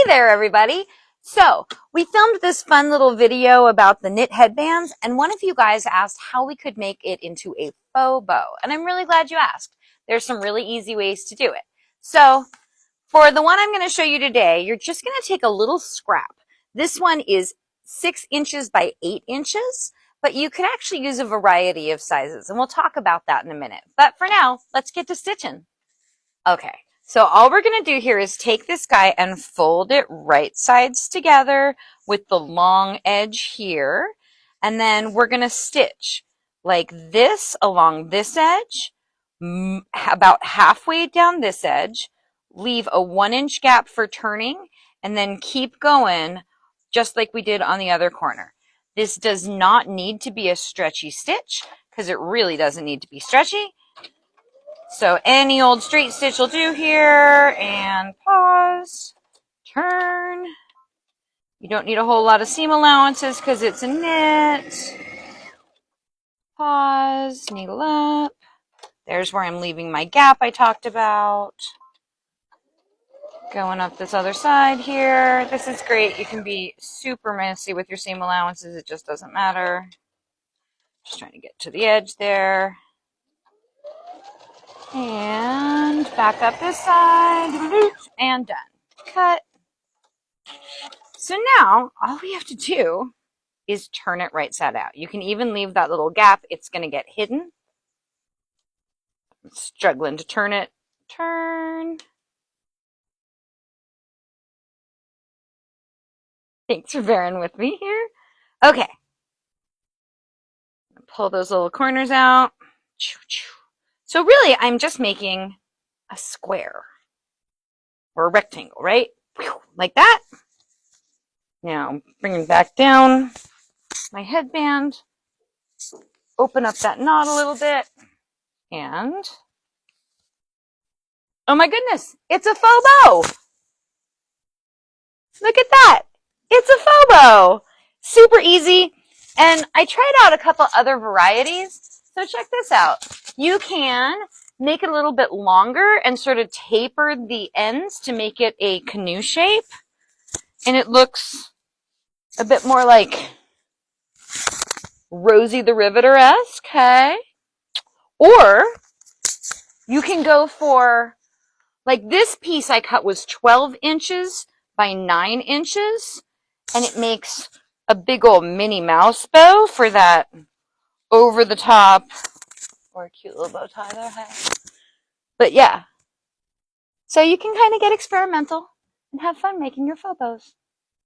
there, everybody. So we filmed this fun little video about the knit headbands, and one of you guys asked how we could make it into a faux bow. And I'm really glad you asked. There's some really easy ways to do it. So for the one I'm going to show you today, you're just going to take a little scrap. This one is 6 inches by 8 inches, but you could actually use a variety of sizes, and we'll talk about that in a minute. But for now, let's get to stitching. Okay. So all we're going to do here is take this guy and fold it right sides together with the long edge here. And then we're going to stitch like this along this edge, about halfway down this edge, leave a 1-inch gap for turning, and then keep going just like we did on the other corner. This does not need to be a stretchy stitch because it really doesn't need to be stretchy. So any old straight stitch will do here, and pause, turn. You don't need a whole lot of seam allowances because it's a knit. Pause, needle up. There's where I'm leaving my gap I talked about. Going up this other side here. This is great. You can be super messy with your seam allowances. It just doesn't matter. Just trying to get to the edge there. And back up this side, and done. Cut. So now, all we have to do is turn it right side out. You can even leave that little gap. It's going to get hidden. I'm struggling to turn it. Turn. Thanks for bearing with me here. Okay. Pull those little corners out. So really, I'm just making a square or a rectangle, right? Like that. Now, bringing back down my headband, open up that knot a little bit, and oh my goodness, it's a faux bow. Look at that. It's a faux bow. Super easy. And I tried out a couple other varieties. So check this out. You can make it a little bit longer and sort of taper the ends to make it a canoe shape. And it looks a bit more like Rosie the Riveter-esque, okay? Or you can go for, like this piece I cut was 12 inches by 9 inches. And it makes a big old Minnie Mouse bow for that over the top, or a cute little bow tie there. But yeah, so you can kind of get experimental and have fun making your faux bows.